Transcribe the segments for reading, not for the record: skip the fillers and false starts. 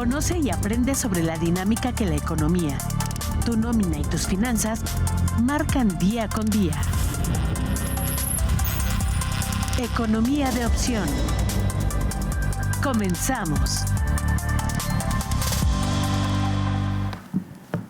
Conoce y aprende sobre la dinámica que la economía, tu nómina y tus finanzas marcan día con día. Economía de opción. Comenzamos.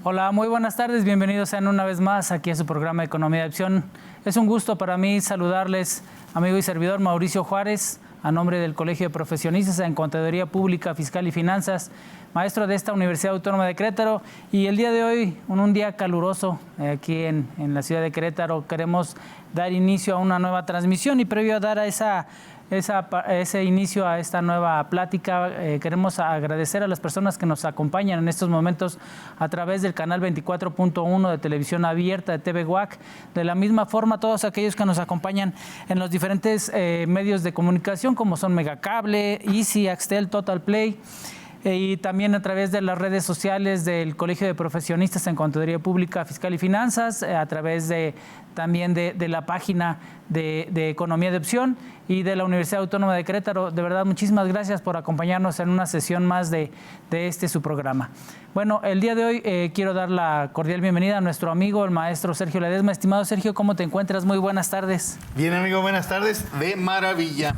Hola, muy buenas tardes. Bienvenidos sean una vez más aquí a su programa Economía de Opción. Es un gusto para mí saludarles, amigo y servidor Mauricio Juárez, a nombre del Colegio de Profesionistas en Contaduría Pública, Fiscal y Finanzas, maestro de esta Universidad Autónoma de Querétaro. Y el día de hoy, un día caluroso aquí en la ciudad de Querétaro, queremos dar inicio a una nueva transmisión y previo a dar a ese inicio a esta nueva plática, queremos agradecer a las personas que nos acompañan en estos momentos a través del canal 24.1 de televisión abierta de TV UAC. De la misma forma, todos aquellos que nos acompañan en los diferentes medios de comunicación como son Megacable, Easy, Axtel, Total Play, y también a través de las redes sociales del Colegio de Profesionistas en Contaduría Pública, Fiscal y Finanzas, a través también de la página de Economía de Opción y de la Universidad Autónoma de Querétaro. De verdad, muchísimas gracias por acompañarnos en una sesión más de su programa. Bueno, el día de hoy quiero dar la cordial bienvenida a nuestro amigo, el maestro Sergio Ledesma. Estimado Sergio, ¿cómo te encuentras? Muy buenas tardes. Bien, amigo, buenas tardes. De maravilla.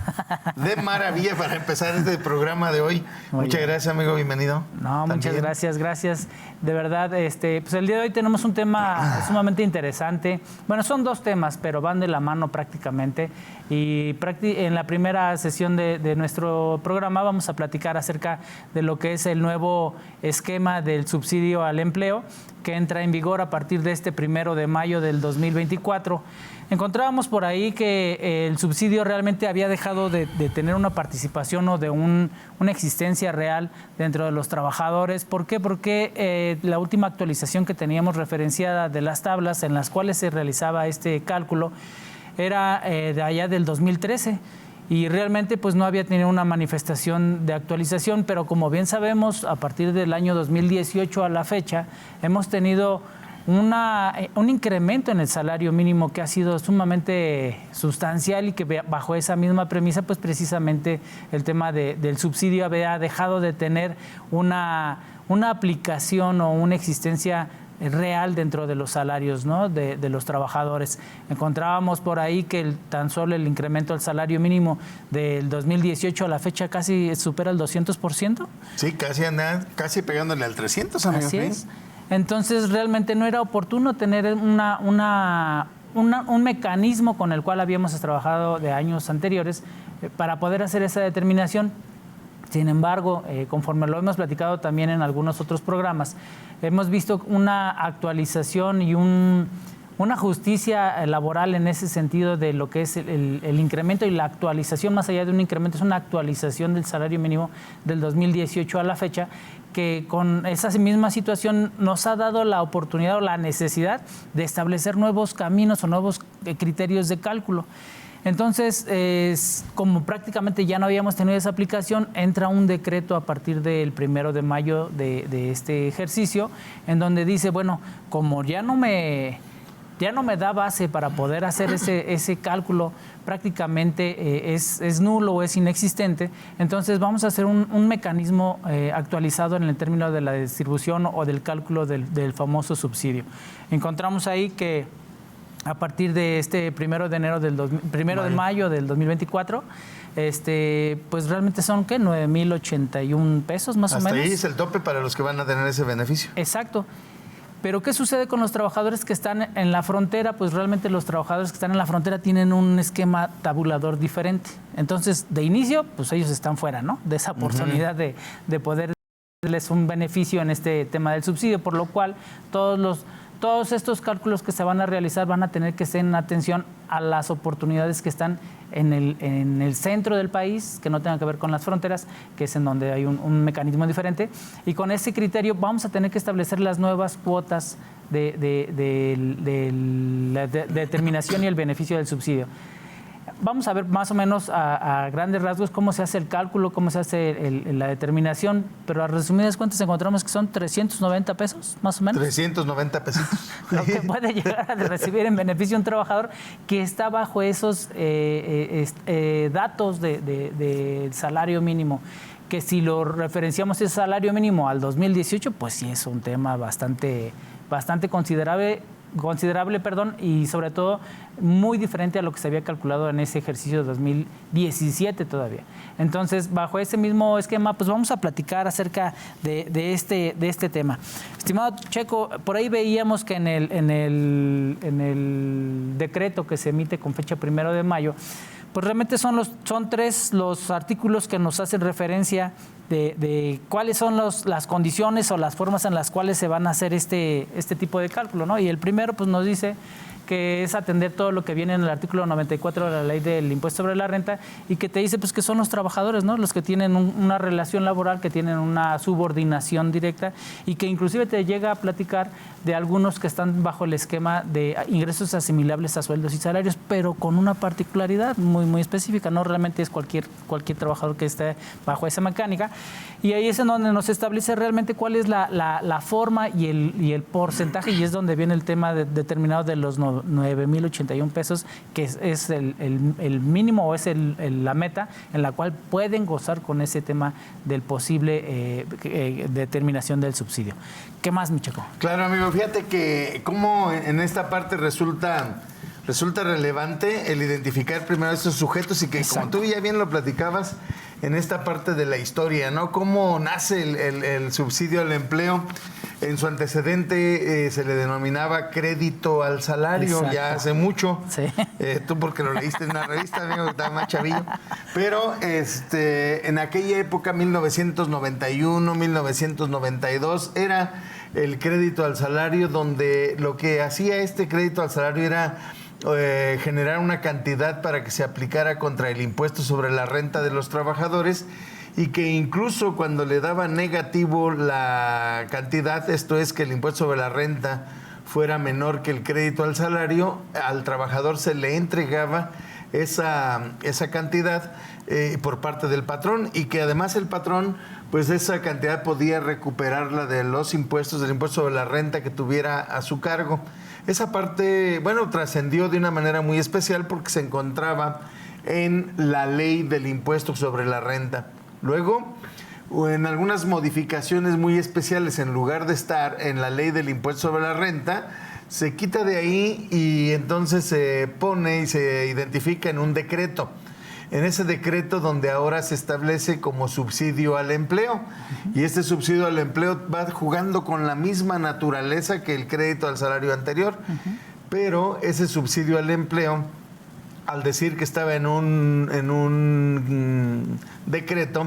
De maravilla para empezar este programa de hoy. Muchas gracias, amigo. Bienvenido. No, muchas gracias. De verdad, pues el día de hoy tenemos un tema sumamente interesante. Bueno, son dos temas, pero van de la mano prácticamente. Y en la primera sesión de nuestro programa vamos a platicar acerca de lo que es el nuevo esquema del subsidio al empleo que entra en vigor a partir de este 1 de mayo del 2024. Encontrábamos por ahí que el subsidio realmente había dejado de tener una participación o de una existencia real dentro de los trabajadores. ¿Por qué? Porque la última actualización que teníamos referenciada de las tablas en las cuales se realizaba este cálculo era de allá del 2013. Y realmente pues no había tenido una manifestación de actualización, pero como bien sabemos, a partir del año 2018 a la fecha, hemos tenido un incremento en el salario mínimo que ha sido sumamente sustancial y que bajo esa misma premisa, pues precisamente el tema del subsidio había dejado de tener una aplicación o una existencia real dentro de los salarios, ¿no?, de los trabajadores. Encontrábamos por ahí que tan solo el incremento del salario mínimo del 2018 a la fecha casi supera el 200%. Sí, casi pegándole al 300, amigo. Así es. Entonces realmente no era oportuno tener un mecanismo con el cual habíamos trabajado de años anteriores para poder hacer esa determinación. Sin embargo, conforme lo hemos platicado también en algunos otros programas, hemos visto una actualización y una justicia laboral en ese sentido de lo que es el incremento y la actualización, más allá de un incremento, es una actualización del salario mínimo del 2018 a la fecha, que con esa misma situación nos ha dado la oportunidad o la necesidad de establecer nuevos caminos o nuevos criterios de cálculo. Entonces, como prácticamente ya no habíamos tenido esa aplicación, entra un decreto a partir del 1 de mayo de este ejercicio, en donde dice, bueno, como ya no me da base para poder hacer ese cálculo, prácticamente es nulo o es inexistente, entonces vamos a hacer un mecanismo actualizado en el término de la distribución o del cálculo del famoso subsidio. Encontramos ahí que a partir de este 1 de mayo del 2024, pues realmente son, ¿qué? 9,081 pesos más o menos. Hasta ahí es el tope para los que van a tener ese beneficio. Exacto. Pero ¿qué sucede con los trabajadores que están en la frontera? Pues realmente los trabajadores que están en la frontera tienen un esquema tabulador diferente. Entonces, de inicio, pues ellos están fuera, ¿no?, de esa oportunidad de poder darles un beneficio en este tema del subsidio, por lo cual todos estos cálculos que se van a realizar van a tener que ser en atención a las oportunidades que están en el centro del país, que no tengan que ver con las fronteras, que es en donde hay un mecanismo diferente. Y con ese criterio vamos a tener que establecer las nuevas cuotas de la determinación y el beneficio del subsidio. Vamos a ver más o menos a grandes rasgos cómo se hace el cálculo, cómo se hace la determinación, pero a resumidas cuentas encontramos que son 390 pesos, más o menos. 390 pesitos. Lo que puede llegar a recibir en beneficio un trabajador que está bajo esos datos del salario mínimo. que si lo referenciamos ese salario mínimo al 2018, pues sí es un tema bastante considerable, y sobre todo muy diferente a lo que se había calculado en ese ejercicio de 2017 todavía. Entonces, bajo ese mismo esquema, pues vamos a platicar acerca de este tema. Estimado Checo, por ahí veíamos que en el decreto que se emite con fecha 1 de mayo, pues realmente son 3 los artículos que nos hacen referencia de cuáles son las condiciones o las formas en las cuales se van a hacer este tipo de cálculo, ¿no? Y el primero pues nos dice que es atender todo lo que viene en el artículo 94 de la ley del impuesto sobre la renta, y que te dice pues que son los trabajadores, ¿no? Los que tienen una relación laboral, que tienen una subordinación directa, y que inclusive te llega a platicar de algunos que están bajo el esquema de ingresos asimilables a sueldos y salarios, pero con una particularidad muy, muy específica, no realmente es cualquier trabajador que esté bajo esa mecánica. Y ahí es en donde nos establece realmente cuál es la forma y el porcentaje, y es donde viene el tema determinado de los 9,081 pesos, que es el mínimo, o es la meta en la cual pueden gozar con ese tema del posible determinación del subsidio. ¿Qué más, mi Checo? Claro, amigo, fíjate que cómo en esta parte resulta relevante el identificar primero estos sujetos, y que Exacto. Como tú ya bien lo platicabas en esta parte de la historia, ¿no? Cómo nace el subsidio al empleo. En su antecedente se le denominaba crédito al salario. Exacto. Ya hace mucho. Sí. Tú porque lo leíste en una revista, amigo, que estaba más chavillo. Pero en aquella época, 1991, 1992, era el crédito al salario, donde lo que hacía este crédito al salario era generar una cantidad para que se aplicara contra el impuesto sobre la renta de los trabajadores, y que incluso cuando le daba negativo la cantidad, esto es que el impuesto sobre la renta fuera menor que el crédito al salario, al trabajador se le entregaba esa cantidad por parte del patrón, y que además el patrón, pues esa cantidad podía recuperarla de los impuestos, del impuesto sobre la renta que tuviera a su cargo. Esa parte, bueno, trascendió de una manera muy especial porque se encontraba en la ley del impuesto sobre la renta. Luego, en algunas modificaciones muy especiales, en lugar de estar en la ley del impuesto sobre la renta, se quita de ahí y entonces se pone y se identifica en un decreto. En ese decreto donde ahora se establece como subsidio al empleo. Y este subsidio al empleo va jugando con la misma naturaleza que el crédito al salario anterior. Pero ese subsidio al empleo, al decir que estaba en un decreto,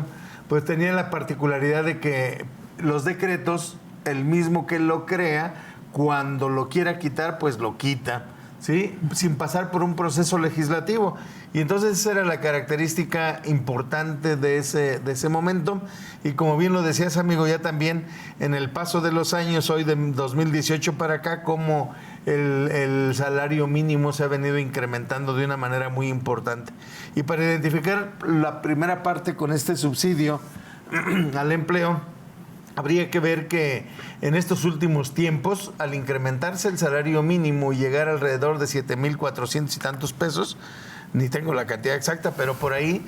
pues tenía la particularidad de que los decretos, el mismo que lo crea, cuando lo quiera quitar, pues lo quita, ¿sí? Sin pasar por un proceso legislativo. Y entonces esa era la característica importante de ese momento. Y como bien lo decías, amigo, ya también en el paso de los años, hoy de 2018 para acá, como el salario mínimo se ha venido incrementando de una manera muy importante. Y para identificar la primera parte con este subsidio al empleo, habría que ver que en estos últimos tiempos, al incrementarse el salario mínimo y llegar alrededor de 7,400 y tantos pesos, ni tengo la cantidad exacta, pero por ahí,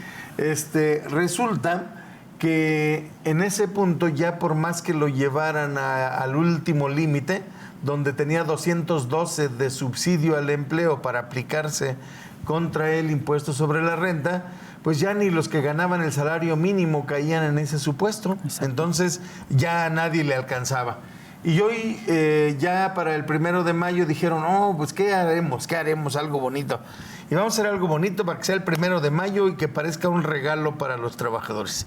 resulta que en ese punto, ya por más que lo llevaran al último límite, donde tenía 212 de subsidio al empleo para aplicarse contra el impuesto sobre la renta, pues ya ni los que ganaban el salario mínimo caían en ese supuesto. Exacto. Entonces ya a nadie le alcanzaba. Y hoy, ya para el 1 de mayo, dijeron, pues ¿qué haremos? ¿Qué haremos? Algo bonito. Y vamos a hacer algo bonito para que sea el 1 de mayo y que parezca un regalo para los trabajadores.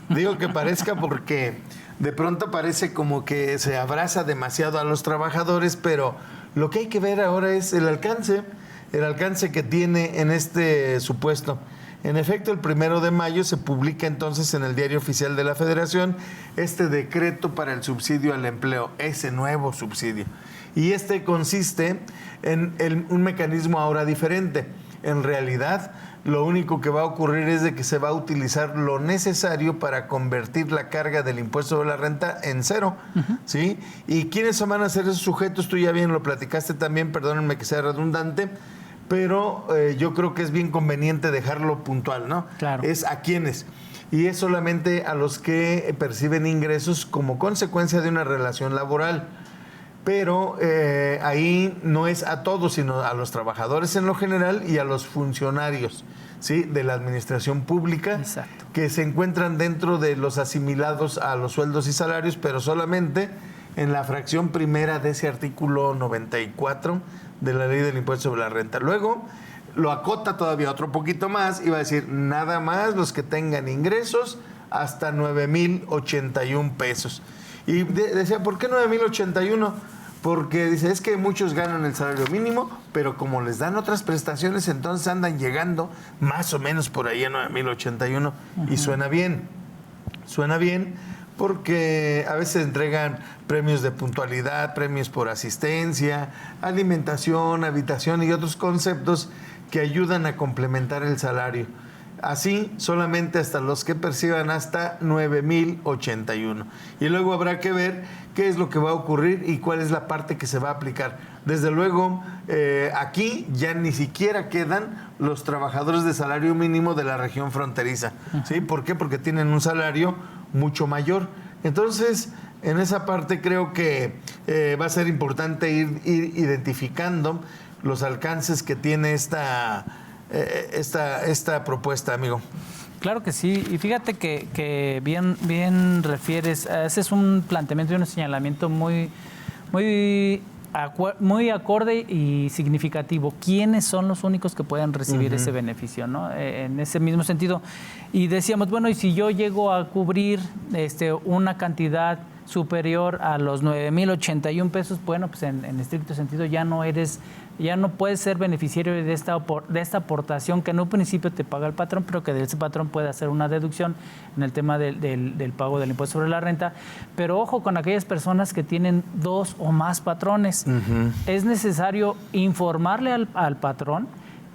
Digo que parezca porque de pronto parece como que se abraza demasiado a los trabajadores, pero lo que hay que ver ahora es el alcance que tiene en este supuesto. En efecto, el 1 de mayo se publica entonces en el Diario Oficial de la Federación este decreto para el subsidio al empleo, ese nuevo subsidio. Y consiste en un mecanismo ahora diferente. En realidad, lo único que va a ocurrir es de que se va a utilizar lo necesario para convertir la carga del impuesto sobre la renta en cero, ¿sí? ¿Y quiénes van a ser esos sujetos? Tú ya bien lo platicaste también, perdónenme que sea redundante, pero yo creo que es bien conveniente dejarlo puntual, ¿no? Claro. Es a quiénes. Y es solamente a los que perciben ingresos como consecuencia de una relación laboral. Pero ahí no es a todos, sino a los trabajadores en lo general y a los funcionarios, ¿sí?, de la administración pública. Exacto. Que se encuentran dentro de los asimilados a los sueldos y salarios, pero solamente en la fracción primera de ese artículo 94 de la Ley del Impuesto sobre la Renta. Luego lo acota todavía otro poquito más y va a decir nada más los que tengan ingresos hasta 9,081 pesos. Y decía, ¿por qué 9,081? Porque dice, es que muchos ganan el salario mínimo, pero como les dan otras prestaciones, entonces andan llegando más o menos por ahí a 9,081. Y suena bien porque a veces entregan premios de puntualidad, premios por asistencia, alimentación, habitación y otros conceptos que ayudan a complementar el salario. Así, solamente hasta los que perciban hasta 9,081. Y luego habrá que ver qué es lo que va a ocurrir y cuál es la parte que se va a aplicar. Desde luego, aquí ya ni siquiera quedan los trabajadores de salario mínimo de la región fronteriza. ¿Sí? ¿Por qué? Porque tienen un salario mucho mayor. Entonces, en esa parte creo que va a ser importante ir identificando los alcances que tiene esta propuesta, amigo. Claro que sí, y fíjate que bien refieres, haces un planteamiento y un señalamiento muy acorde y significativo. ¿Quiénes son los únicos que pueden recibir ese beneficio, ¿no? En ese mismo sentido. Y decíamos, bueno, y si yo llego a cubrir una cantidad superior a los 9,081 pesos, bueno, pues en estricto sentido ya no puedes ser beneficiario de esta aportación que en un principio te paga el patrón, pero que de ese patrón puede hacer una deducción en el tema del pago del impuesto sobre la renta. Pero ojo con aquellas personas que tienen 2 o más patrones. Es necesario informarle al patrón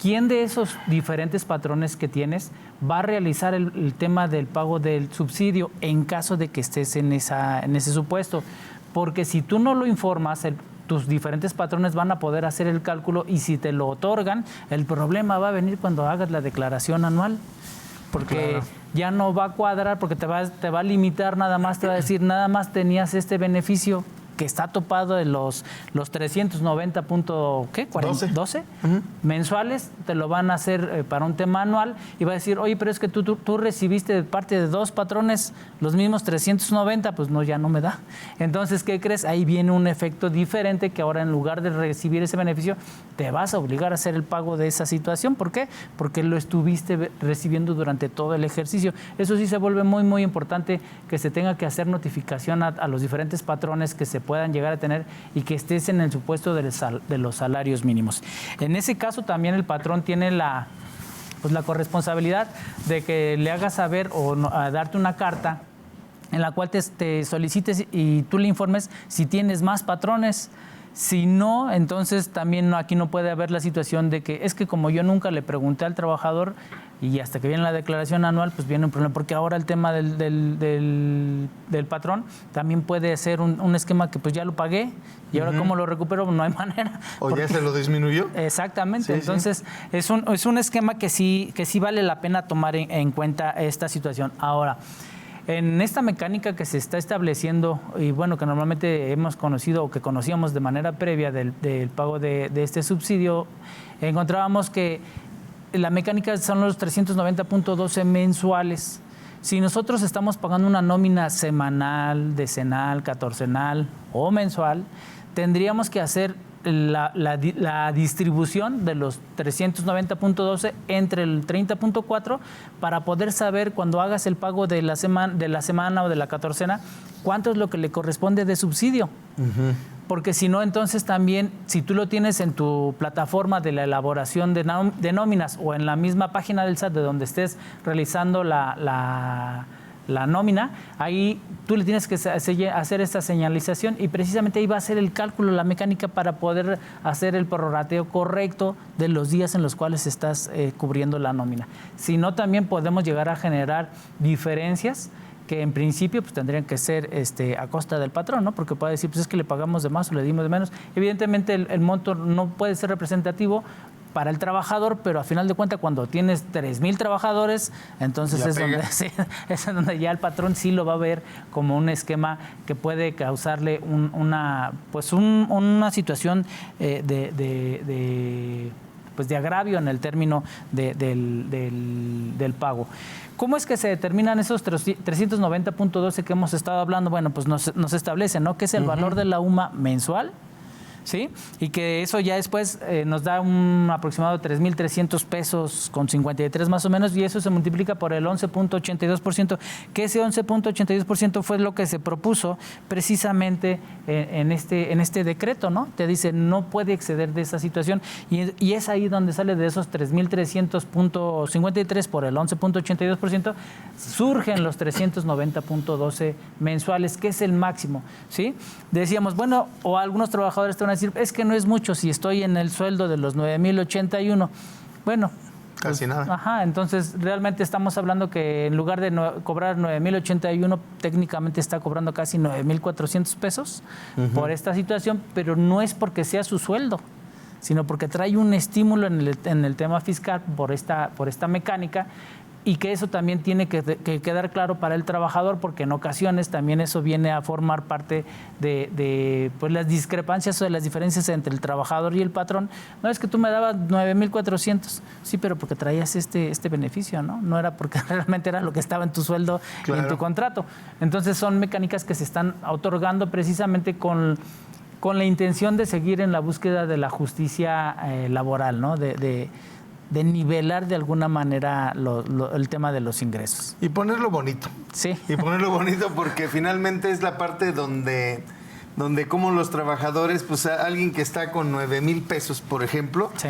quién de esos diferentes patrones que tienes va a realizar el tema del pago del subsidio en caso de que estés en ese supuesto. Porque si tú no lo informas, tus diferentes patrones van a poder hacer el cálculo y si te lo otorgan, el problema va a venir cuando hagas la declaración anual. Porque ya no va a cuadrar, porque te va a limitar nada más, te va a decir nada más tenías este beneficio que está topado de los 390.12 mensuales, te lo van a hacer para un tema anual y va a decir, oye, pero es que tú recibiste de parte de 2 patrones los mismos 390, pues no, ya no me da. Entonces, ¿qué crees? Ahí viene un efecto diferente que ahora en lugar de recibir ese beneficio, te vas a obligar a hacer el pago de esa situación. ¿Por qué? Porque lo estuviste recibiendo durante todo el ejercicio. Eso sí se vuelve muy, muy importante que se tenga que hacer notificación a los diferentes patrones que se puedan llegar a tener y que estés en el supuesto de los salarios mínimos. En ese caso también el patrón tiene la corresponsabilidad de que le hagas saber o darte una carta en la cual te solicites y tú le informes si tienes más patrones. Si no, entonces también aquí no puede haber la situación de que es que como yo nunca le pregunté al trabajador y hasta que viene la declaración anual, pues viene un problema, porque ahora el tema del patrón también puede ser un esquema que pues ya lo pagué y ahora cómo lo recupero, no hay manera. ¿O ya se lo disminuyó? Exactamente, Sí, entonces sí. Es un esquema que sí vale la pena tomar en cuenta esta situación. Ahora, en esta mecánica que se está estableciendo y bueno, que normalmente hemos conocido o que conocíamos de manera previa del pago de este subsidio, encontrábamos que la mecánica son los 390.12 mensuales. Si nosotros estamos pagando una nómina semanal, decenal, catorcenal o mensual, tendríamos que hacer la distribución de los 390.12 entre el 30.4 para poder saber cuando hagas el pago de la semana o de la catorcena cuánto es lo que le corresponde de subsidio. Porque si no, entonces también, si tú lo tienes en tu plataforma de la elaboración de nóminas o en la misma página del SAT de donde estés realizando la nómina, ahí tú le tienes que hacer esta señalización y precisamente ahí va a ser el cálculo, la mecánica para poder hacer el prorrateo correcto de los días en los cuales estás cubriendo la nómina. Si no, también podemos llegar a generar diferencias que en principio pues tendrían que ser a costa del patrón, ¿no? Porque puede decir, pues es que le pagamos de más o le dimos de menos. Evidentemente el monto no puede ser representativo para el trabajador, pero a final de cuentas cuando tienes 3,000 trabajadores, entonces Ya es pega. donde, sí, es en donde ya el patrón sí lo va a ver como un esquema que puede causarle una situación pues de agravio en el término del pago. ¿Cómo es que se determinan esos 390.12 que hemos estado hablando? Bueno, pues nos establece, ¿no?, que es el valor de la UMA mensual, ¿sí? Y que eso ya después nos da un aproximado de 3,300 pesos con 53 más o menos, y eso se multiplica por el 11.82%, que ese 11.82% fue lo que se propuso precisamente en este decreto, ¿no? Te dice, no puede exceder de esa situación, y es ahí donde sale de esos 3,300.53 por el 11.82%, surgen los 390.12 mensuales, que es el máximo, ¿sí? Decíamos, bueno, o algunos trabajadores te van a decir, es que no es mucho si estoy en el sueldo de los 9,081. Bueno, Casi nada. Ajá, entonces realmente estamos hablando que en lugar de cobrar 9,081, técnicamente está cobrando casi 9,400 pesos por esta situación, pero no es porque sea su sueldo, sino porque trae un estímulo en el tema fiscal por esta mecánica, y que eso también tiene que quedar claro para el trabajador, porque en ocasiones también eso viene a formar parte de pues las discrepancias o de las diferencias entre el trabajador y el patrón. No es que tú me dabas 9,400, sí, pero porque traías este beneficio, ¿no? No era porque realmente era lo que estaba en tu sueldo y en tu contrato. Entonces son mecánicas que se están otorgando precisamente con la intención de seguir en la búsqueda de la justicia laboral, ¿no? De nivelar de alguna manera el tema de los ingresos. Y ponerlo bonito. Sí. Y ponerlo bonito porque finalmente es la parte donde como los trabajadores, pues alguien que está con 9,000 pesos, por ejemplo, Sí.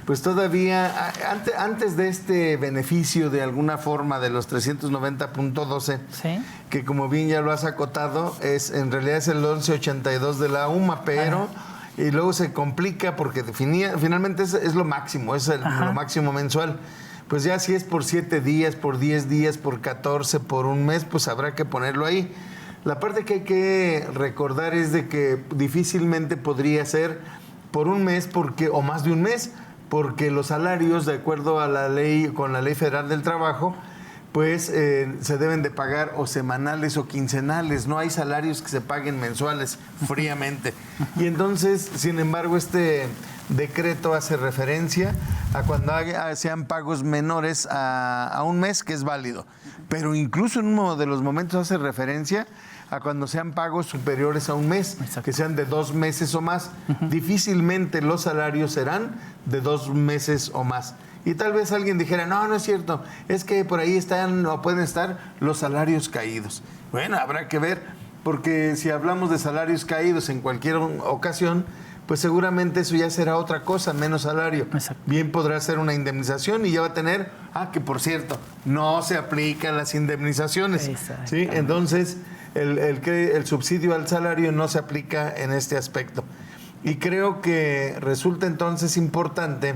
pues todavía, antes de este beneficio de alguna forma de los 390.12, Sí. que como bien ya lo has acotado, en realidad es el 1182 de la UMA, pero... Y luego se complica porque finalmente es lo máximo, lo máximo mensual. Pues ya si es por 7 días, por 10 días, por 14, por un mes, pues habrá que ponerlo ahí. La parte que hay que recordar es de que difícilmente podría ser por un mes o más de un mes, porque los salarios, de acuerdo a la ley, con la Ley Federal del Trabajo, pues se deben de pagar o semanales o quincenales. No hay salarios que se paguen mensuales, fríamente. Y entonces, sin embargo, este decreto hace referencia a cuando sean pagos menores a un mes, que es válido. Pero incluso en uno de los momentos hace referencia a cuando sean pagos superiores a un mes, Exacto. que sean de 2 meses o más. Difícilmente los salarios serán de 2 meses o más. Y tal vez alguien dijera, no es cierto, es que por ahí están o pueden estar los salarios caídos. Bueno, habrá que ver, porque si hablamos de salarios caídos en cualquier ocasión, pues seguramente eso ya será otra cosa, menos salario. Exacto. Bien podrá ser una indemnización y ya va a tener, que por cierto, no se aplican las indemnizaciones. ¿Sí? Entonces, el subsidio al salario no se aplica en este aspecto. Y creo que resulta entonces importante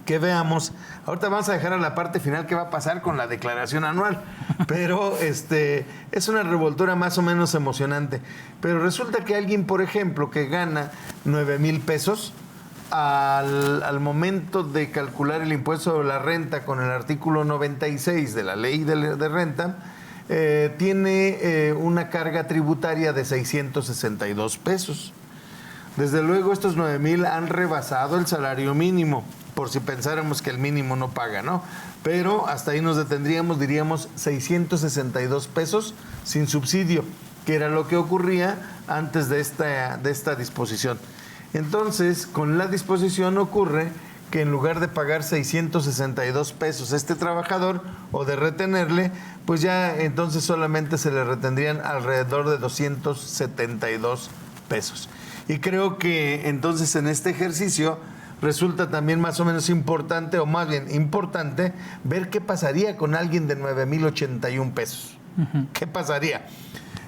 que veamos, ahorita vamos a dejar a la parte final qué va a pasar con la declaración anual, pero es una revoltura más o menos emocionante. Pero resulta que alguien, por ejemplo, que gana 9,000 pesos, al momento de calcular el impuesto sobre la renta con el artículo 96 de la ley de renta, tiene una carga tributaria de 662 pesos. Desde luego estos 9,000 han rebasado el salario mínimo, por si pensáramos que el mínimo no paga, ¿no? Pero hasta ahí nos detendríamos, diríamos 662 pesos sin subsidio, que era lo que ocurría antes de esta disposición. Entonces, con la disposición ocurre que en lugar de pagar 662 pesos a este trabajador o de retenerle, pues ya entonces solamente se le retendrían alrededor de 272 pesos. Y creo que entonces en este ejercicio resulta también más o menos importante, o más bien importante, ver qué pasaría con alguien de 9,081 pesos. ¿Qué pasaría?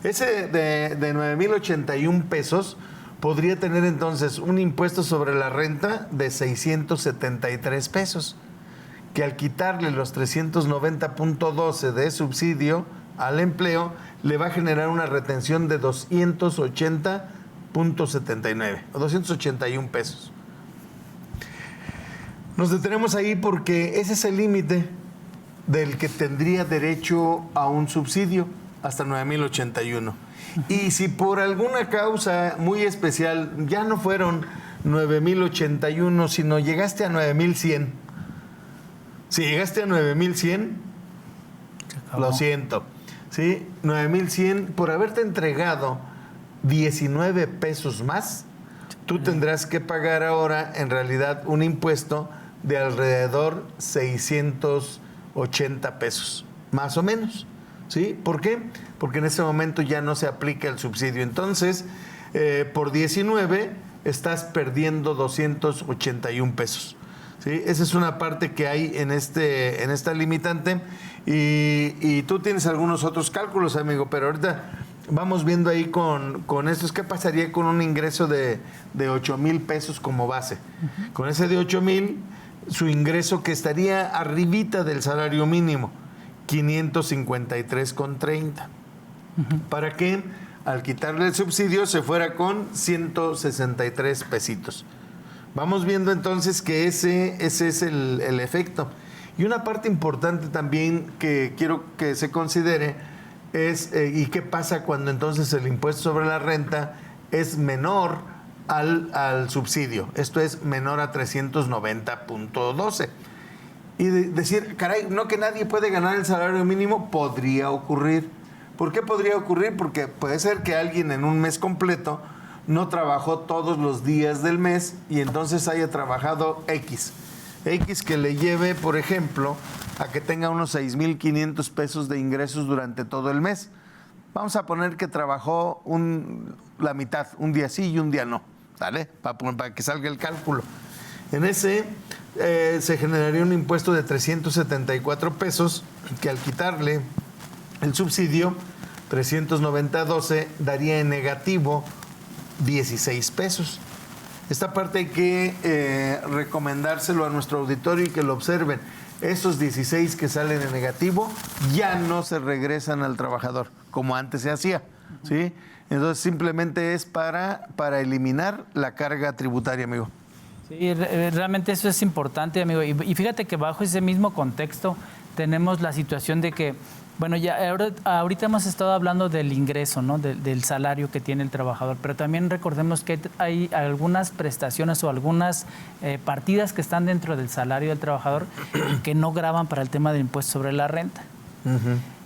Ese de 9,081 pesos podría tener entonces un impuesto sobre la renta de 673 pesos, que al quitarle los 390.12 de subsidio al empleo, le va a generar una retención de 280.79 o 281 pesos. Nos detenemos ahí porque ese es el límite del que tendría derecho a un subsidio, hasta 9,081. Y si por alguna causa muy especial ya no fueron 9,081, sino llegaste a 9,100. Si llegaste a 9,100, lo siento. ¿Sí? 9,100, por haberte entregado 19 pesos más, tú tendrás que pagar ahora en realidad un impuesto de alrededor 680 pesos, más o menos. ¿Sí? ¿Por qué? Porque en ese momento ya no se aplica el subsidio. Entonces, por 19 estás perdiendo 281 pesos. ¿Sí? Esa es una parte que hay en esta limitante. Y tú tienes algunos otros cálculos, amigo, pero ahorita vamos viendo ahí con estos. ¿Qué pasaría con un ingreso de 8,000 pesos como base? Con ese de 8,000, su ingreso que estaría arribita del salario mínimo, 553,30. Para que al quitarle el subsidio se fuera con 163 pesitos. Vamos viendo entonces que ese es el efecto. Y una parte importante también que quiero que se considere es, ¿y qué pasa cuando entonces el impuesto sobre la renta es menor al subsidio? Esto es menor a 390.12. Y decir, caray, no que nadie puede ganar el salario mínimo, podría ocurrir. ¿Por qué podría ocurrir? Porque puede ser que alguien en un mes completo no trabajó todos los días del mes y entonces haya trabajado X que le lleve, por ejemplo, a que tenga unos 6,500 pesos de ingresos durante todo el mes. Vamos a poner que trabajó la mitad, un día sí y un día no, ¿vale? Para que salga el cálculo. En ese se generaría un impuesto de 374 pesos que al quitarle el subsidio, 390.12, daría en negativo 16 pesos. Esta parte hay que recomendárselo a nuestro auditorio y que lo observen. Esos 16 que salen en negativo ya no se regresan al trabajador, como antes se hacía, ¿sí? Entonces simplemente es para eliminar la carga tributaria, amigo. Sí, realmente eso es importante, amigo. Y fíjate que bajo ese mismo contexto tenemos la situación de que, bueno, ya ahorita hemos estado hablando del ingreso, ¿no? Del salario que tiene el trabajador, pero también recordemos que hay algunas prestaciones o algunas partidas que están dentro del salario del trabajador que no gravan para el tema del impuesto sobre la renta.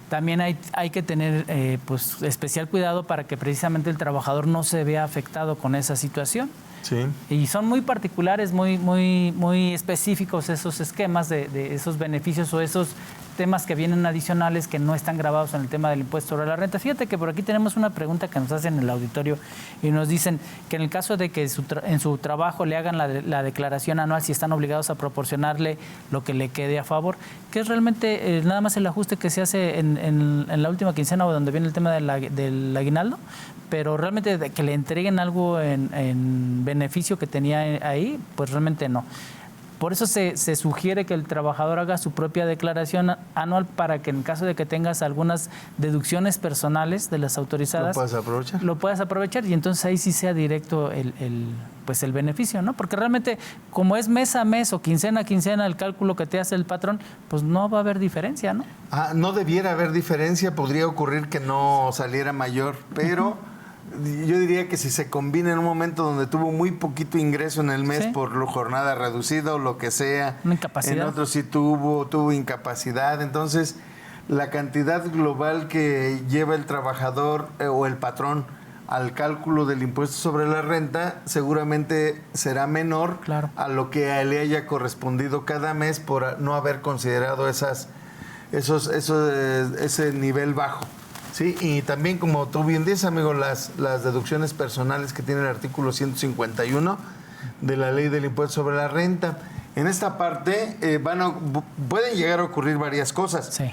También hay que tener pues especial cuidado para que precisamente el trabajador no se vea afectado con esa situación. Sí. Y son muy particulares, muy específicos esos esquemas de esos beneficios o esos temas que vienen adicionales que no están grabados en el tema del impuesto sobre la renta. Fíjate que por aquí tenemos una pregunta que nos hacen en el auditorio y nos dicen que en el caso de que en su trabajo le hagan la declaración anual, si están obligados a proporcionarle lo que le quede a favor, que es realmente nada más el ajuste que se hace en la última quincena o donde viene el tema del aguinaldo, pero realmente de que le entreguen algo en beneficio que tenía ahí, pues realmente no. Por eso se sugiere que el trabajador haga su propia declaración anual para que en caso de que tengas algunas deducciones personales de las autorizadas, lo puedas aprovechar y entonces ahí sí sea directo el beneficio, ¿no? Porque realmente como es mes a mes o quincena a quincena el cálculo que te hace el patrón, pues no va a haber diferencia, ¿no? No debiera haber diferencia, podría ocurrir que no saliera mayor, pero yo diría que si se combina en un momento donde tuvo muy poquito ingreso en el mes por jornada reducida o lo que sea, una incapacidad. En otros sí tuvo incapacidad, entonces la cantidad global que lleva el trabajador o el patrón al cálculo del impuesto sobre la renta seguramente será menor a lo que a él le haya correspondido cada mes por no haber considerado ese nivel bajo. Sí, y también como tú bien dices, amigo, las deducciones personales que tiene el artículo 151 de la Ley del Impuesto sobre la Renta. En esta parte pueden llegar a ocurrir varias cosas. Sí.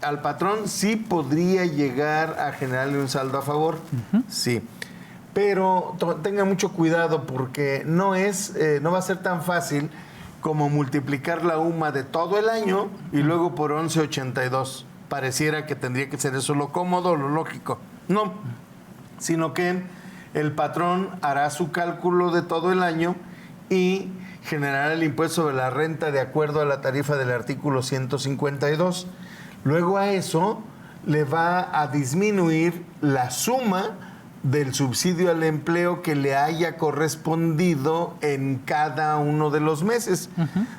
Al patrón sí podría llegar a generarle un saldo a favor, sí. Pero tenga mucho cuidado porque no va a ser tan fácil como multiplicar la UMA de todo el año y luego por 11.82. Pareciera que tendría que ser eso lo cómodo, lo lógico. No, sino que el patrón hará su cálculo de todo el año y generará el impuesto sobre la renta de acuerdo a la tarifa del artículo 152. Luego a eso le va a disminuir la suma del subsidio al empleo que le haya correspondido en cada uno de los meses.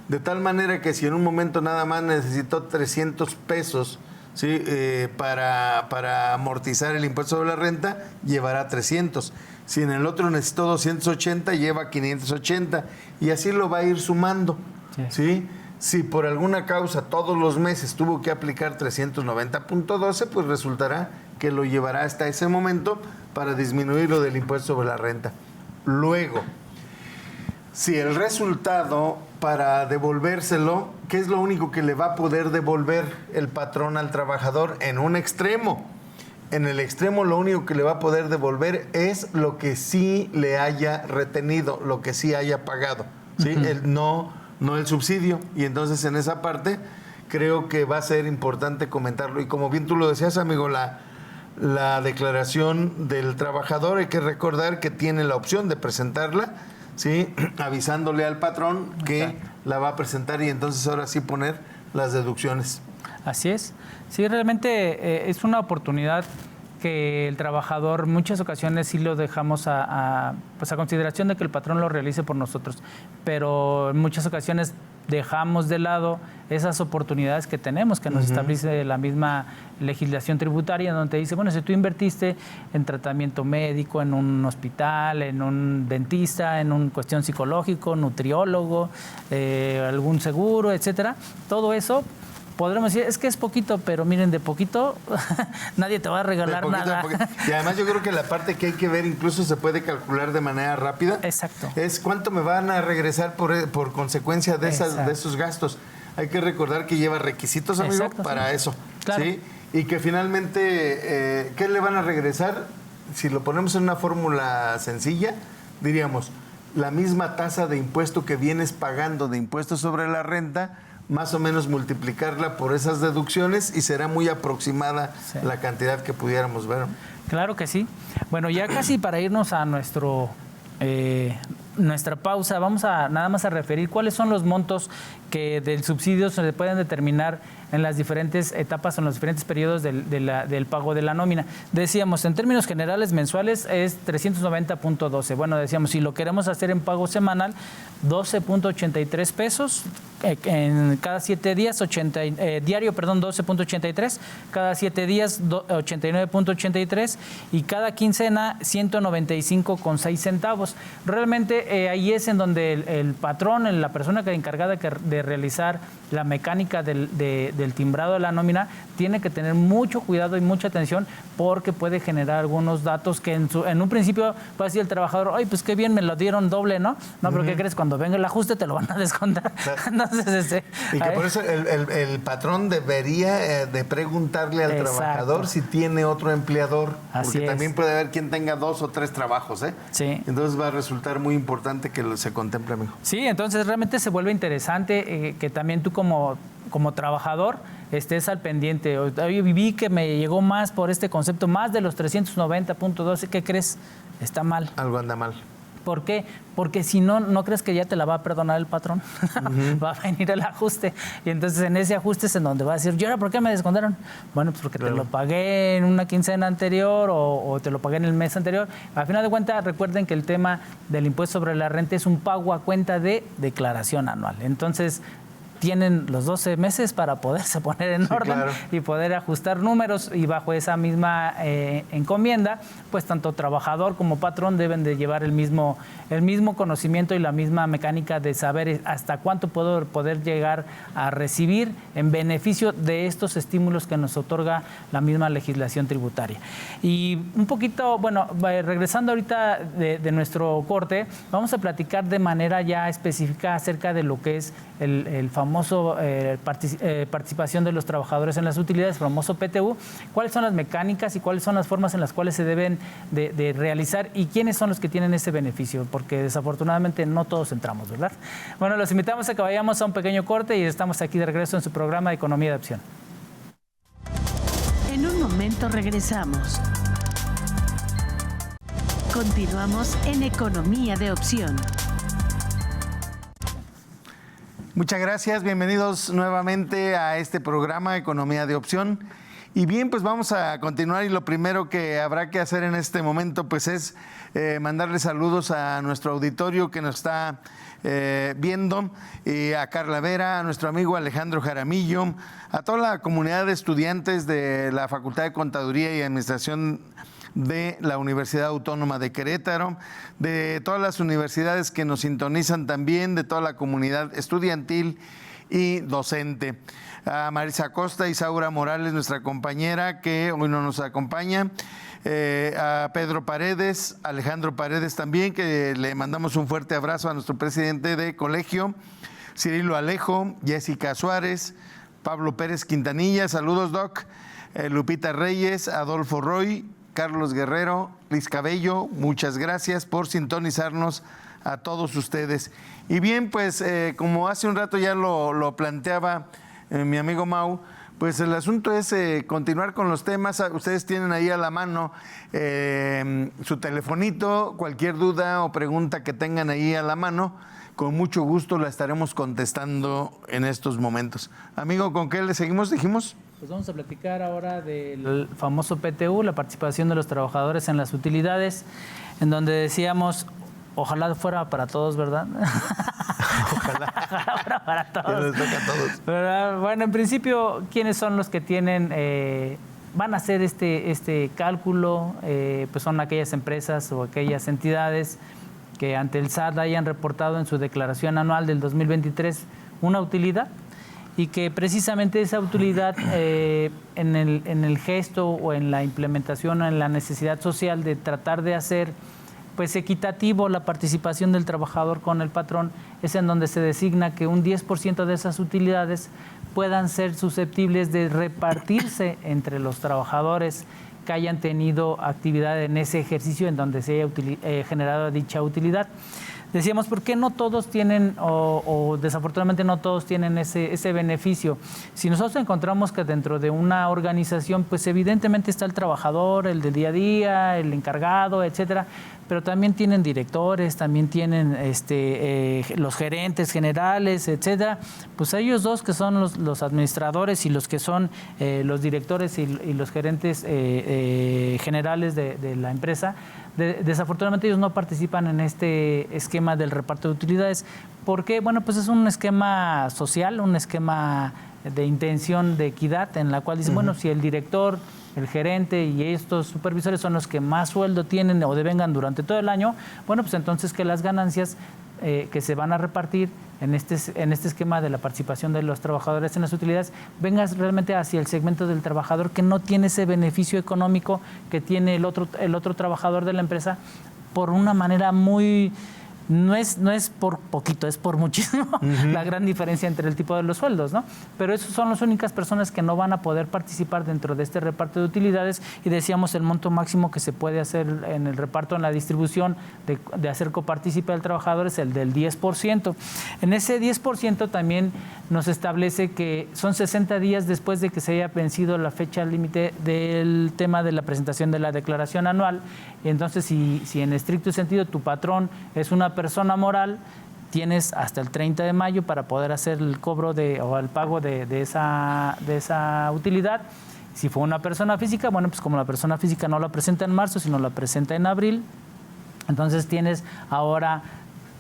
De tal manera que si en un momento nada más necesitó 300 pesos, ¿sí? Para amortizar el impuesto sobre la renta, llevará 300. Si en el otro necesitó 280, lleva 580. Y así lo va a ir sumando. ¿Sí? Si por alguna causa todos los meses tuvo que aplicar 390.12, pues resultará que lo llevará hasta ese momento para disminuir lo del impuesto sobre la renta. Luego, si el resultado para devolvérselo, ¿qué es lo único que le va a poder devolver el patrón al trabajador? En un extremo. En el extremo lo único que le va a poder devolver es lo que sí le haya retenido, lo que sí haya pagado, ¿sí? No el subsidio. Y entonces en esa parte creo que va a ser importante comentarlo. Y como bien tú lo decías, amigo, la declaración del trabajador, hay que recordar que tiene la opción de presentarla, ¿sí? Avisándole al patrón que la va a presentar y entonces ahora sí poner las deducciones. Así es. Sí, realmente es una oportunidad que el trabajador, muchas ocasiones sí lo dejamos pues a consideración de que el patrón lo realice por nosotros, pero en muchas ocasiones dejamos de lado esas oportunidades que tenemos, que nos establece la misma legislación tributaria, donde te dice, bueno, si tú invertiste en tratamiento médico, en un hospital, en un dentista, en una cuestión psicológico, nutriólogo, algún seguro, etcétera, todo eso podremos decir, es que es poquito, pero miren, de poquito nadie te va a regalar nada. Y además yo creo que la parte que hay que ver incluso se puede calcular de manera rápida. Exacto. Es cuánto me van a regresar por consecuencia de esos gastos. Hay que recordar que lleva requisitos, amigo, para eso. Claro. ¿Sí? Y que finalmente, ¿qué le van a regresar? Si lo ponemos en una fórmula sencilla, diríamos, la misma tasa de impuesto que vienes pagando de impuestos sobre la renta, más o menos multiplicarla por esas deducciones y será muy aproximada la cantidad que pudiéramos ver. Claro que sí. Bueno, ya casi para irnos a nuestra pausa, vamos a nada más a referir cuáles son los montos que del subsidio se pueden determinar en las diferentes etapas, en los diferentes periodos del pago de la nómina. Decíamos, en términos generales mensuales es 390.12. Bueno, decíamos, si lo queremos hacer en pago semanal, 12.83 pesos en cada 7 días, diario, 12.83, cada 7 días 89.83 y cada quincena 195.6 centavos. Realmente ahí es en donde el patrón, la persona que encargada de realizar la mecánica del timbrado de la nómina, tiene que tener mucho cuidado y mucha atención porque puede generar algunos datos que en un principio puede decir el trabajador, ay, pues qué bien, me lo dieron doble, ¿no? No, pero ¿qué crees? Cuando venga el ajuste te lo van a descontar. Claro. Entonces, y que por eso el patrón debería de preguntarle al trabajador si tiene otro empleador. Así porque es. También puede haber quien tenga 2 o 3 trabajos, ¿eh? Sí. Entonces va a resultar muy importante que se contemple, amigo. Sí, entonces realmente se vuelve interesante que también tú como trabajador estés al pendiente. Hoy vi que me llegó más por este concepto, más de los 390.12. ¿Qué crees? Está mal. Algo anda mal. ¿Por qué? Porque si no crees que ya te la va a perdonar el patrón. Va a venir el ajuste. Y entonces en ese ajuste es en donde va a decir, ¿y ahora por qué me descontaron? Bueno, pues porque te lo pagué en una quincena anterior o te lo pagué en el mes anterior. Al final de cuentas, recuerden que el tema del impuesto sobre la renta es un pago a cuenta de declaración anual. Entonces, tienen los 12 meses para poderse poner en orden y poder ajustar números, y bajo esa misma encomienda, pues tanto trabajador como patrón deben de llevar el mismo conocimiento y la misma mecánica de saber hasta cuánto puedo poder llegar a recibir en beneficio de estos estímulos que nos otorga la misma legislación tributaria. Y un poquito, bueno, regresando ahorita de nuestro corte, vamos a platicar de manera ya específica acerca de lo que es el famoso participación de los trabajadores en las utilidades, famoso PTU, cuáles son las mecánicas y cuáles son las formas en las cuales se deben de realizar y quiénes son los que tienen ese beneficio, porque desafortunadamente no todos entramos, ¿verdad? Bueno, los invitamos a que vayamos a un pequeño corte y estamos aquí de regreso en su programa de Economía de Opción. En un momento regresamos. Continuamos en Economía de Opción. Muchas gracias, bienvenidos nuevamente a este programa Economía de Opción. Y bien, pues vamos a continuar y lo primero que habrá que hacer en este momento pues es mandarle saludos a nuestro auditorio que nos está viendo, a Carla Vera, a nuestro amigo Alejandro Jaramillo, a toda la comunidad de estudiantes de la Facultad de Contaduría y Administración de la Universidad Autónoma de Querétaro, de todas las universidades que nos sintonizan también, de toda la comunidad estudiantil y docente. A Marisa Costa y Saura Morales, nuestra compañera que hoy no nos acompaña, a Pedro Paredes, Alejandro Paredes también, que le mandamos un fuerte abrazo a nuestro presidente de colegio, Cirilo Alejo, Jessica Suárez, Pablo Pérez Quintanilla, saludos Doc, Lupita Reyes, Adolfo Roy, Carlos Guerrero, Liz Cabello, muchas gracias por sintonizarnos a todos ustedes. Y bien, pues como hace un rato ya lo planteaba mi amigo Mau, pues el asunto es continuar con los temas. Ustedes tienen ahí a la mano su telefonito, cualquier duda o pregunta que tengan ahí a la mano, con mucho gusto la estaremos contestando en estos momentos. Amigo, ¿con qué le seguimos, dijimos? Pues vamos a platicar ahora del famoso PTU, la participación de los trabajadores en las utilidades, en donde decíamos, ojalá fuera para todos, ¿verdad? Ojalá fuera para todos. Ya les toca a todos. Pero, bueno, en principio, ¿quiénes son los que tienen, van a hacer este cálculo? Pues son aquellas empresas o aquellas entidades que ante el SAT hayan reportado en su declaración anual del 2023 una utilidad, y que precisamente esa utilidad en el gesto o en la implementación o en la necesidad social de tratar de hacer pues equitativo la participación del trabajador con el patrón, es en donde se designa que un 10% de esas utilidades puedan ser susceptibles de repartirse entre los trabajadores que hayan tenido actividad en ese ejercicio en donde se haya generado dicha utilidad. Decíamos, ¿por qué no todos tienen o desafortunadamente no todos tienen ese beneficio? Si nosotros encontramos que dentro de una organización, pues evidentemente está el trabajador, el del día a día, el encargado, etcétera, pero también tienen directores, también tienen los gerentes generales, etcétera. Pues ellos dos que son los administradores y los que son los directores y los gerentes generales de la empresa, desafortunadamente ellos no participan en este esquema del reparto de utilidades. ¿Por qué? Bueno, pues es un esquema social, un esquema de intención de equidad en la cual dicen, bueno, si el director, el gerente y estos supervisores son los que más sueldo tienen o devengan durante todo el año, bueno, pues entonces que las ganancias que se van a repartir en este esquema de la participación de los trabajadores en las utilidades vengan realmente hacia el segmento del trabajador que no tiene ese beneficio económico que tiene el otro trabajador de la empresa, por una manera muy... No es por poquito, es por muchísimo la gran diferencia entre el tipo de los sueldos, ¿no? Pero esas son las únicas personas que no van a poder participar dentro de este reparto de utilidades, y decíamos el monto máximo que se puede hacer en el reparto, en la distribución de hacer copartícipe al trabajador es el del 10%. En ese 10% también nos establece que son 60 días después de que se haya vencido la fecha límite del tema de la presentación de la declaración anual. Y entonces, si en estricto sentido tu patrón es una persona moral, tienes hasta el 30 de mayo para poder hacer el cobro o el pago de esa utilidad. Si fue una persona física, bueno, pues como la persona física no la presenta en marzo, sino la presenta en abril, entonces tienes ahora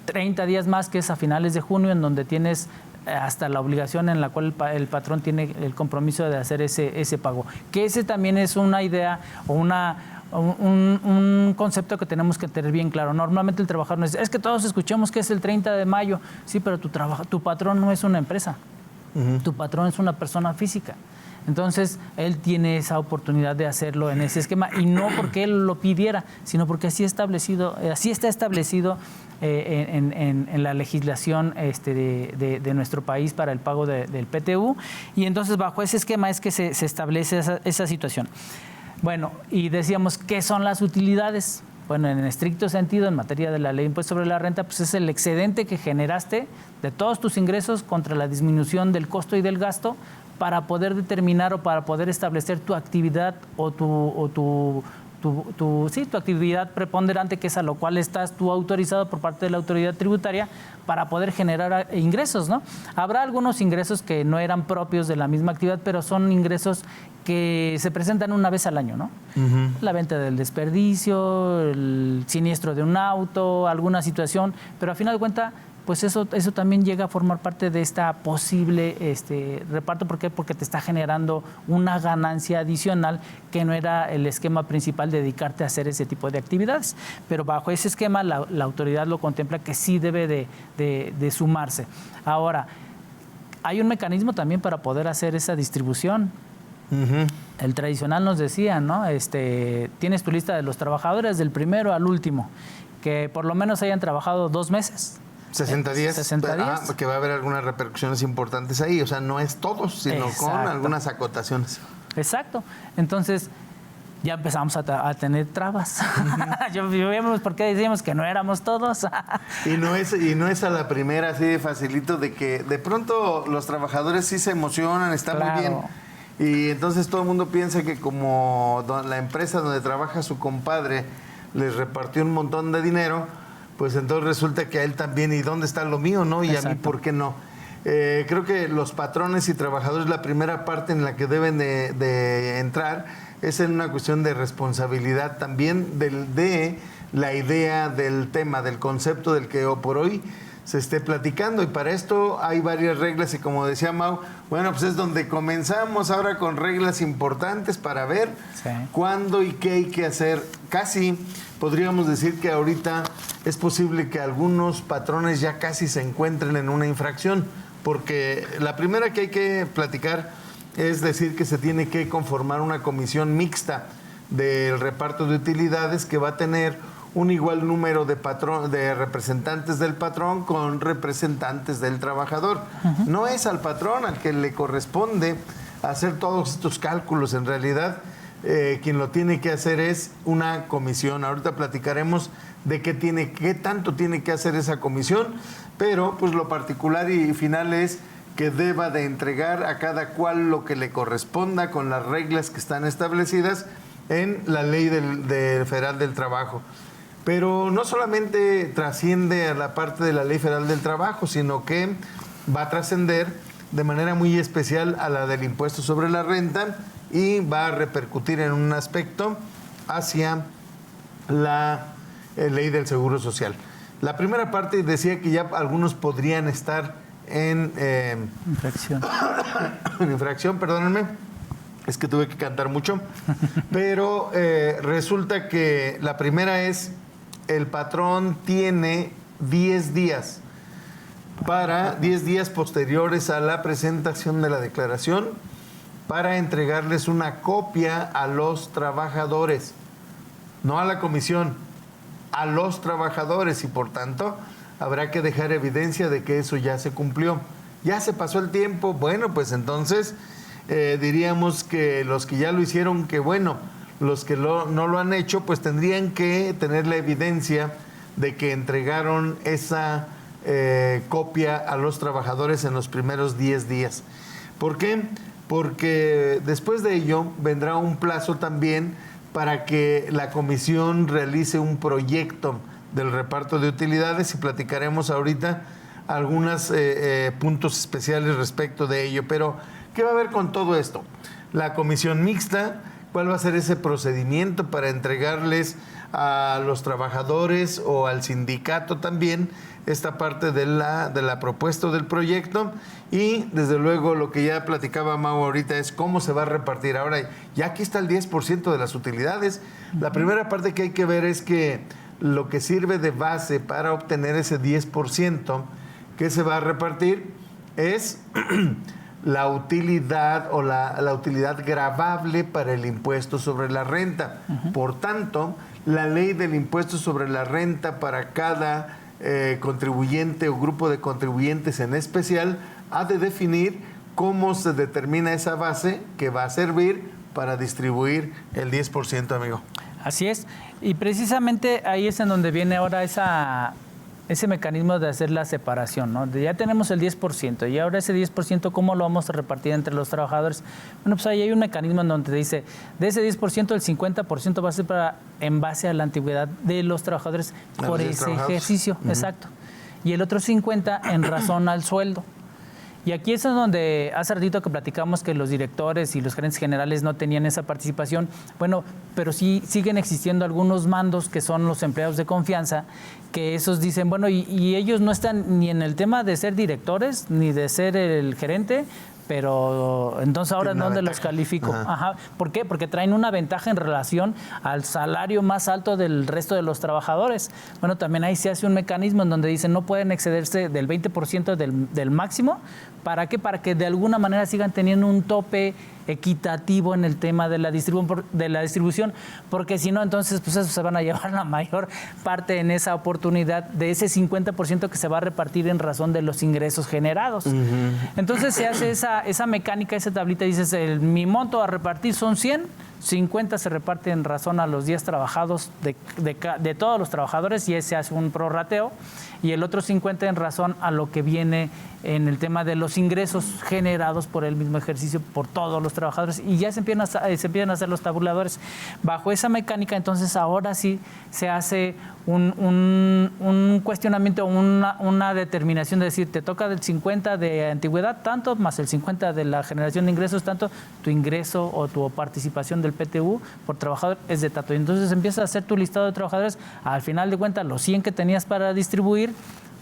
30 días más, que es a finales de junio, en donde tienes hasta la obligación en la cual el patrón tiene el compromiso de hacer ese pago. Que ese también es una idea o un concepto que tenemos que tener bien claro. Normalmente el trabajador nos dice, es que todos escuchamos que es el 30 de mayo. Sí, pero tu patrón no es una empresa. Tu patrón es una persona física. Entonces, él tiene esa oportunidad de hacerlo en ese esquema, y no porque él lo pidiera, sino porque así está establecido en la legislación de nuestro país para el pago del PTU, y entonces bajo ese esquema es que se establece esa situación. Bueno, y decíamos, ¿qué son las utilidades? Bueno, en estricto sentido, en materia de la ley de impuesto sobre la renta, pues es el excedente que generaste de todos tus ingresos contra la disminución del costo y del gasto para poder determinar o para poder establecer tu actividad o tu tu actividad preponderante, que es a lo cual estás tú autorizado por parte de la autoridad tributaria para poder generar ingresos, ¿no? Habrá algunos ingresos que no eran propios de la misma actividad, pero son ingresos que se presentan una vez al año, ¿no? La venta del desperdicio, el siniestro de un auto, alguna situación, pero a final de cuentas, pues eso también llega a formar parte de esta posible reparto. ¿Por qué? Porque te está generando una ganancia adicional que no era el esquema principal de dedicarte a hacer ese tipo de actividades. Pero bajo ese esquema la autoridad lo contempla que sí debe de sumarse. Ahora, hay un mecanismo también para poder hacer esa distribución. El tradicional nos decía, ¿no? Tienes tu lista de los trabajadores del primero al último, que por lo menos hayan trabajado 2 meses. 60 días. 60 días. Que va a haber algunas repercusiones importantes ahí. O sea, no es todos, sino con algunas acotaciones. Exacto. Entonces, ya empezamos a tener trabas. Vimos por qué decíamos que no éramos todos. y no es a la primera así de facilito, de que de pronto los trabajadores sí se emocionan, está muy bien. Y entonces todo el mundo piensa que como la empresa donde trabaja su compadre les repartió un montón de dinero, pues entonces resulta que a él también, ¿y dónde está lo mío, no? Y exacto. A mí, ¿por qué no? Creo que los patrones y trabajadores, la primera parte en la que deben de entrar es en una cuestión de responsabilidad también de la idea del tema, del concepto del que por hoy se esté platicando. Y para esto hay varias reglas y como decía Mau, bueno, pues es donde comenzamos ahora con reglas importantes para ver cuándo y qué hay que hacer. Casi podríamos decir que ahorita es posible que algunos patrones ya casi se encuentren en una infracción, porque la primera que hay que platicar es decir que se tiene que conformar una comisión mixta del reparto de utilidades que va a tener un igual número de representantes del patrón con representantes del trabajador. No es al patrón al que le corresponde hacer todos estos cálculos. En realidad, quien lo tiene que hacer es una comisión. Ahorita platicaremos de qué tanto tiene que hacer esa comisión, pero pues lo particular y final es que deba de entregar a cada cual lo que le corresponda con las reglas que están establecidas en la ley federal del trabajo. Pero no solamente trasciende a la parte de la Ley Federal del Trabajo, sino que va a trascender de manera muy especial a la del impuesto sobre la renta y va a repercutir en un aspecto hacia la ley del Seguro Social. La primera parte decía que ya algunos podrían estar en infracción. En infracción, perdónenme. Es que tuve que cantar mucho. Pero resulta que la primera es: el patrón tiene 10 días para 10 días posteriores a la presentación de la declaración para entregarles una copia a los trabajadores, no a la comisión, a los trabajadores, y por tanto habrá que dejar evidencia de que eso ya se cumplió. Ya se pasó el tiempo, bueno, pues entonces diríamos que los que ya lo hicieron, que bueno. Los que no lo han hecho, pues tendrían que tener la evidencia de que entregaron esa copia a los trabajadores en los primeros 10 días. ¿Por qué? Porque después de ello vendrá un plazo también para que la comisión realice un proyecto del reparto de utilidades y platicaremos ahorita algunos puntos especiales respecto de ello. Pero, ¿qué va a haber con todo esto? La comisión mixta. ¿Cuál va a ser ese procedimiento para entregarles a los trabajadores o al sindicato también esta parte de la propuesta del proyecto? Y desde luego lo que ya platicaba Mau ahorita es cómo se va a repartir. Ahora, ya aquí está el 10% de las utilidades. La primera parte que hay que ver es que lo que sirve de base para obtener ese 10% que se va a repartir es la utilidad o la utilidad gravable para el impuesto sobre la renta. Por tanto, la ley del impuesto sobre la renta para cada contribuyente o grupo de contribuyentes en especial ha de definir cómo se determina esa base que va a servir para distribuir el 10%, amigo. Así es. Y precisamente ahí es en donde viene ahora esa ese mecanismo de hacer la separación, ¿no? Ya tenemos el 10% y ahora ese 10%, ¿cómo lo vamos a repartir entre los trabajadores? Bueno, pues ahí hay un mecanismo en donde te dice, de ese 10%, el 50% va a ser en base a la antigüedad de los trabajadores por ese ejercicio, exacto. Y el otro 50% en razón al sueldo. Y aquí es donde hace ratito que platicamos que los directores y los gerentes generales no tenían esa participación. Bueno, pero sí siguen existiendo algunos mandos que son los empleados de confianza, que esos dicen, bueno, y ellos no están ni en el tema de ser directores, ni de ser el gerente, pero entonces ahora ¿en dónde los califico? Ajá. ¿Por qué? Porque traen una ventaja en relación al salario más alto del resto de los trabajadores. Bueno, también ahí se hace un mecanismo en donde dicen no pueden excederse del 20% del máximo. ¿Para qué? Para que de alguna manera sigan teniendo un tope equitativo en el tema de la distribución, porque si no, entonces pues eso se van a llevar la mayor parte en esa oportunidad de ese 50% que se va a repartir en razón de los ingresos generados. Entonces se hace esa mecánica, esa tablita, y dices, mi monto a repartir son 100, 50 se reparte en razón a los días trabajados de todos los trabajadores y ese hace un prorrateo, y el otro 50 en razón a lo que viene en el tema de los ingresos generados por el mismo ejercicio por todos los trabajadores, y ya se empiezan a hacer los tabuladores. Bajo esa mecánica, entonces ahora sí se hace un cuestionamiento, una determinación de decir, te toca del 50 de antigüedad tanto, más el 50 de la generación de ingresos tanto, tu ingreso o tu participación del PTU por trabajador es de tanto. Y entonces empiezas a hacer tu listado de trabajadores, al final de cuentas los 100 que tenías para distribuir,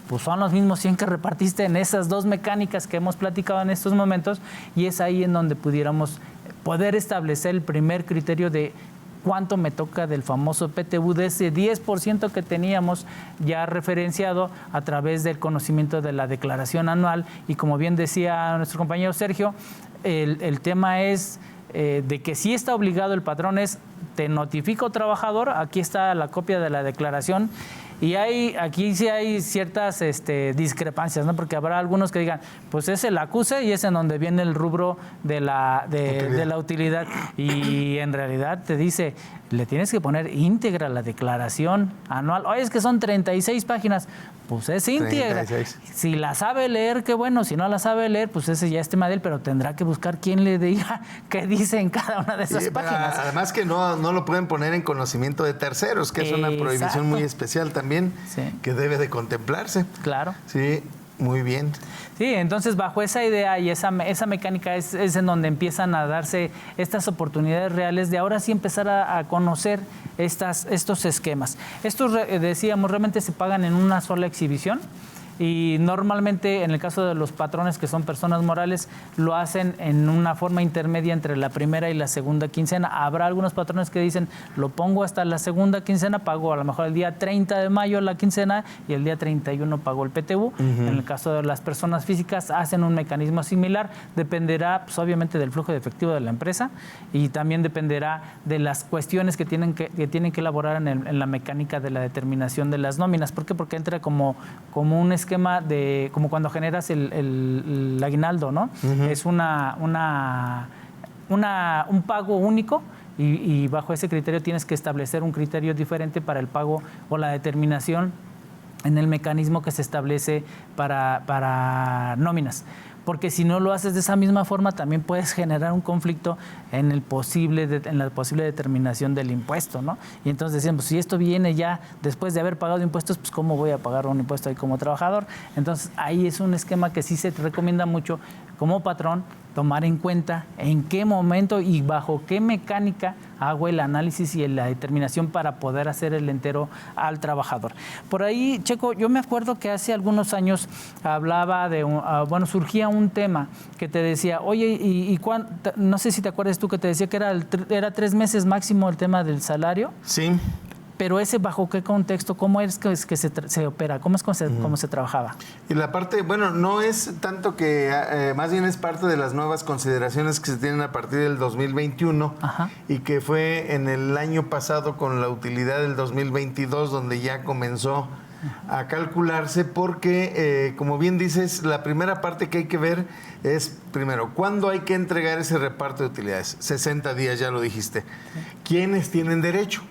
pues son los mismos 100 que repartiste en esas dos mecánicas que hemos platicado en estos momentos, y es ahí en donde pudiéramos poder establecer el primer criterio de cuánto me toca del famoso PTU, de ese 10% que teníamos ya referenciado a través del conocimiento de la declaración anual. Y como bien decía nuestro compañero Sergio, el tema es de que sí está obligado el patrón, te notifico trabajador, aquí está la copia de la declaración. Y aquí sí hay ciertas discrepancias, ¿no? Porque habrá algunos que digan, pues es el acuse y es en donde viene el rubro de la utilidad. Y en realidad te dice, le tienes que poner íntegra la declaración anual. Oye, es que son 36 páginas. Pues es íntegra. 36. Si la sabe leer, qué bueno. Si no la sabe leer, pues ese ya es tema de él, pero tendrá que buscar quién le diga qué dice en cada una de esas páginas. Además que no lo pueden poner en conocimiento de terceros, que es una prohibición muy especial también, que debe de contemplarse. Claro. Sí, muy bien. Sí, entonces bajo esa idea y esa mecánica es en donde empiezan a darse estas oportunidades reales de ahora sí empezar a conocer estos esquemas. Estos, decíamos, realmente se pagan en una sola exhibición. Y normalmente en el caso de los patrones que son personas morales lo hacen en una forma intermedia entre la primera y la segunda quincena. Habrá algunos patrones que dicen lo pongo hasta la segunda quincena, pago a lo mejor el día 30 de mayo la quincena y el día 31 pago el PTU. En el caso de las personas físicas hacen un mecanismo similar, dependerá pues, obviamente del flujo de efectivo de la empresa y también dependerá de las cuestiones que tienen que elaborar en la mecánica de la determinación de las nóminas. ¿Por qué? Porque entra como un esquema de como cuando generas el aguinaldo, ¿no? Es un pago único y bajo ese criterio tienes que establecer un criterio diferente para el pago o la determinación en el mecanismo que se establece para nóminas. Porque si no lo haces de esa misma forma, también puedes generar un conflicto en la posible determinación del impuesto, ¿no? Y entonces decíamos, si esto viene ya después de haber pagado impuestos, pues ¿cómo voy a pagar un impuesto ahí como trabajador? Entonces ahí es un esquema que sí se recomienda mucho como patrón tomar en cuenta en qué momento y bajo qué mecánica hago el análisis y la determinación para poder hacer el entero al trabajador. Por ahí, Checo, yo me acuerdo que hace algunos años hablaba surgía un tema que te decía, oye, no sé si te acuerdas tú que te decía que era 3 meses máximo el tema del salario. Sí. Pero ese, ¿bajo qué contexto? ¿Cómo es que se opera? ¿Cómo se trabajaba? Y la parte, bueno, no es tanto que, más bien es parte de las nuevas consideraciones que se tienen a partir del 2021 y que fue en el año pasado con la utilidad del 2022 donde ya comenzó a calcularse porque, como bien dices, la primera parte que hay que ver es, primero, ¿cuándo hay que entregar ese reparto de utilidades? 60 días, ya lo dijiste. ¿Quiénes tienen derecho?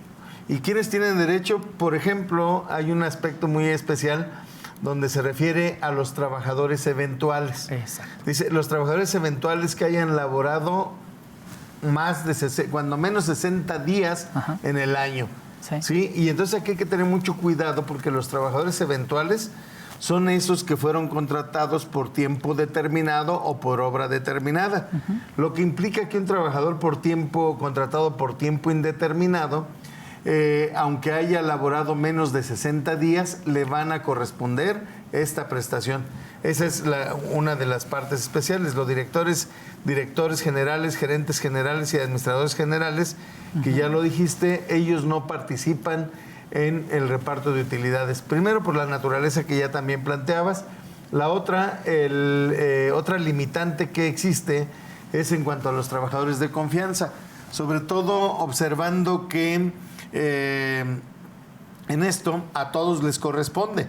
¿Y quiénes tienen derecho? Por ejemplo, hay un aspecto muy especial donde se refiere a los trabajadores eventuales. Exacto. Dice, los trabajadores eventuales que hayan laborado más de cuando menos 60 días Ajá. en el año. Sí. ¿Sí? Y entonces aquí hay que tener mucho cuidado porque los trabajadores eventuales son esos que fueron contratados por tiempo determinado o por obra determinada. Lo que implica que un trabajador contratado por tiempo indeterminado, aunque haya laborado menos de 60 días, le van a corresponder esta prestación. Esa es una de las partes especiales. Los directores generales, gerentes generales y administradores generales, que ya lo dijiste, ellos no participan en el reparto de utilidades. Primero, por la naturaleza que ya también planteabas. La otra, otra limitante que existe es en cuanto a los trabajadores de confianza. Sobre todo observando que en esto a todos les corresponde,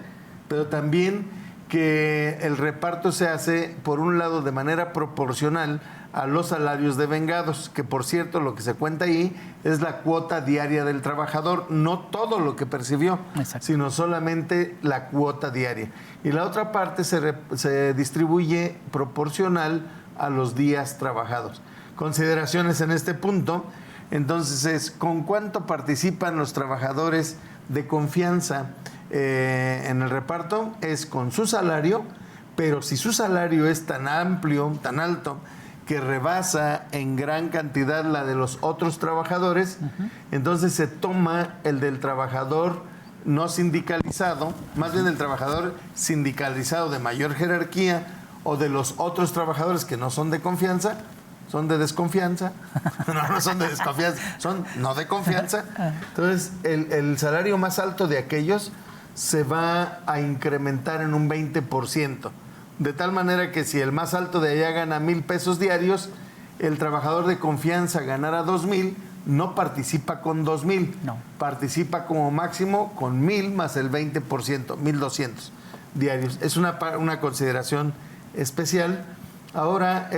pero también que el reparto se hace, por un lado, de manera proporcional a los salarios de vengados, que por cierto lo que se cuenta ahí es la cuota diaria del trabajador, no todo lo que percibió, Exacto. sino solamente la cuota diaria. Y la otra parte se distribuye proporcional a los días trabajados. Consideraciones en este punto, entonces es ¿con cuánto participan los trabajadores de confianza en el reparto? Es con su salario, pero si su salario es tan amplio, tan alto, que rebasa en gran cantidad la de los otros trabajadores, entonces se toma el del trabajador no sindicalizado, más bien el trabajador sindicalizado de mayor jerarquía, o de los otros trabajadores que no son de confianza, son de desconfianza. No son de desconfianza, son no de confianza. Entonces, el salario más alto de aquellos se va a incrementar en un 20%. De tal manera que si el más alto de allá gana 1,000 pesos diarios, el trabajador de confianza ganara 2,000, no participa con 2,000. No. Participa como máximo con 1,000 más el 20%, 1,200 diarios. Es una consideración especial. Ahora,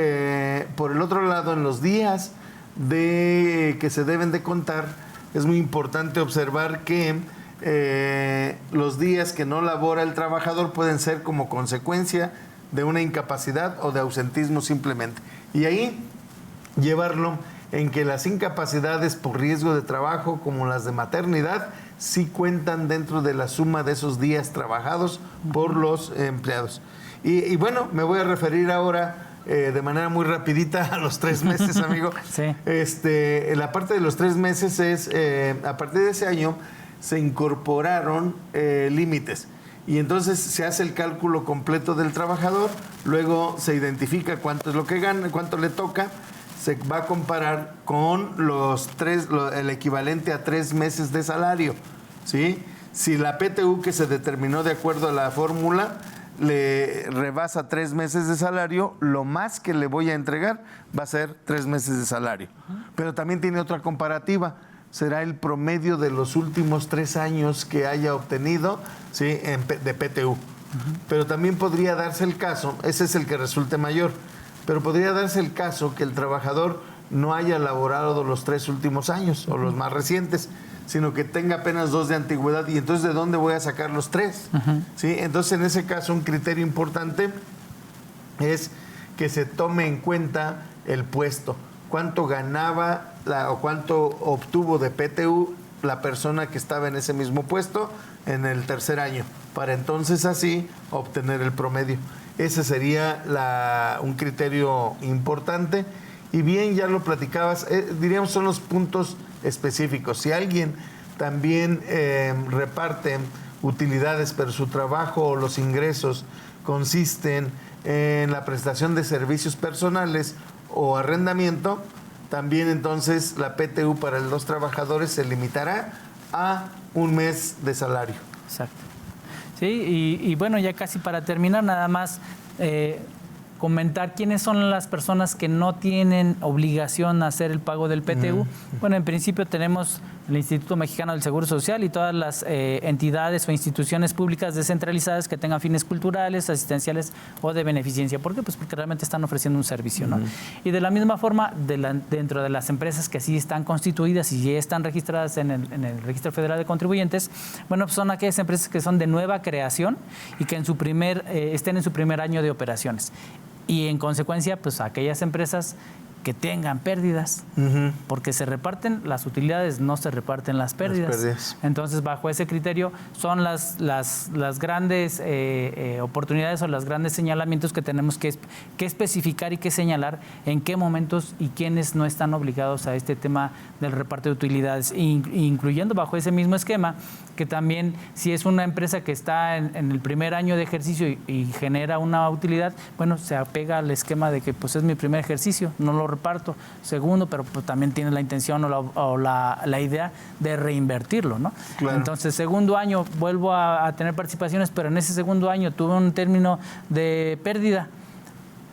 por el otro lado, en los días que se deben de contar, es muy importante observar que los días que no labora el trabajador pueden ser como consecuencia de una incapacidad o de ausentismo simplemente. Y ahí llevarlo en que las incapacidades por riesgo de trabajo, como las de maternidad, sí cuentan dentro de la suma de esos días trabajados por los empleados. Y bueno, me voy a referir ahora de manera muy rapidita a los 3 meses, amigo. Sí. La parte de los 3 meses es, a partir de ese año, se incorporaron límites. Y entonces se hace el cálculo completo del trabajador, luego se identifica cuánto es lo que gana, cuánto le toca, se va a comparar con el equivalente a 3 meses de salario, ¿sí? Si la PTU que se determinó de acuerdo a la fórmula le rebasa 3 meses de salario, lo más que le voy a entregar va a ser 3 meses de salario. Pero también tiene otra comparativa. Será el promedio de los últimos 3 años que haya obtenido, ¿sí? De PTU. Pero también podría darse el caso, ese es el que resulte mayor, pero podría darse el caso que el trabajador no haya laborado los 3 últimos años o los más recientes, sino que tenga apenas 2 de antigüedad. Y entonces, ¿de dónde voy a sacar los 3? ¿Sí? Entonces, en ese caso, un criterio importante es que se tome en cuenta el puesto. ¿Cuánto ganaba o cuánto obtuvo de PTU la persona que estaba en ese mismo puesto en el 3er año? Para entonces así obtener el promedio. Ese sería un criterio importante. Y bien, ya lo platicabas, diríamos son los puntos específicos. Si alguien también reparte utilidades, pero su trabajo o los ingresos consisten en la prestación de servicios personales o arrendamiento, también entonces la PTU para los trabajadores se limitará a 1 mes de salario. Exacto. Sí, y bueno, ya casi para terminar, nada más comentar quiénes son las personas que no tienen obligación a hacer el pago del PTU. Bueno, en principio tenemos el Instituto Mexicano del Seguro Social y todas las entidades o instituciones públicas descentralizadas que tengan fines culturales, asistenciales o de beneficencia. ¿Por qué? Pues porque realmente están ofreciendo un servicio, ¿no? Y de la misma forma, dentro de las empresas que así están constituidas y ya están registradas en el Registro Federal de Contribuyentes, bueno, pues son aquellas empresas que son de nueva creación y que estén en su primer año de operaciones. Y en consecuencia, pues aquellas empresas que tengan pérdidas, porque se reparten las utilidades, no se reparten las pérdidas. Entonces, bajo ese criterio, son las grandes oportunidades o los grandes señalamientos que tenemos que especificar y que señalar en qué momentos y quiénes no están obligados a este tema del reparto de utilidades, incluyendo bajo ese mismo esquema que también si es una empresa que está en el primer año de ejercicio y genera una utilidad, bueno, se apega al esquema de que pues es mi primer ejercicio, no lo reparto. Segundo, pero pues, también tiene la intención o la idea de reinvertirlo, ¿no? Claro. Entonces, segundo año vuelvo a tener participaciones, pero en ese segundo año tuve un término de pérdida.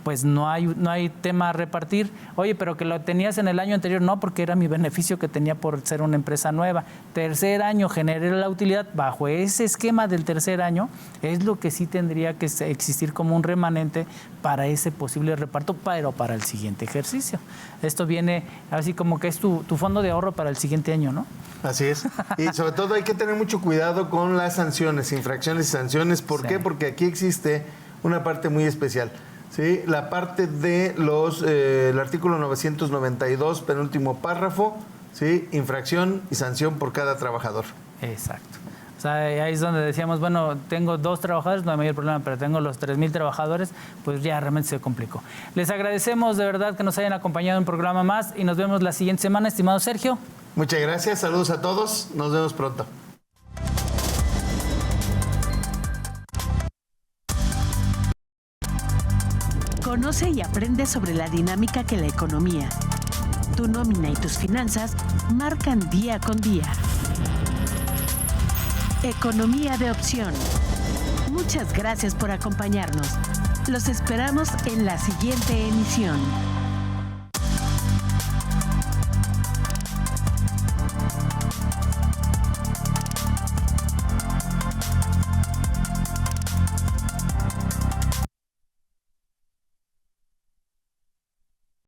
Pues no hay tema a repartir. Oye, pero que lo tenías en el año anterior, no, porque era mi beneficio que tenía por ser una empresa nueva. Tercer año generé la utilidad. Bajo ese esquema del tercer año es lo que sí tendría que existir como un remanente para ese posible reparto, pero para el siguiente ejercicio. Esto viene así como que es tu fondo de ahorro para el siguiente año, ¿no? Así es. Y sobre todo hay que tener mucho cuidado con las sanciones, infracciones y sanciones. ¿Por qué? Porque aquí existe una parte muy especial. Sí, la parte de el artículo 992, penúltimo párrafo, sí, infracción y sanción por cada trabajador. Exacto. O sea, ahí es donde decíamos, bueno, tengo 2 trabajadores, no hay mayor problema, pero tengo los 3,000 trabajadores, pues ya realmente se complicó. Les agradecemos de verdad que nos hayan acompañado en un programa más y nos vemos la siguiente semana, estimado Sergio. Muchas gracias, saludos a todos, nos vemos pronto. Conoce y aprende sobre la dinámica que la economía, tu nómina y tus finanzas marcan día con día. Economía de opción. Muchas gracias por acompañarnos. Los esperamos en la siguiente emisión.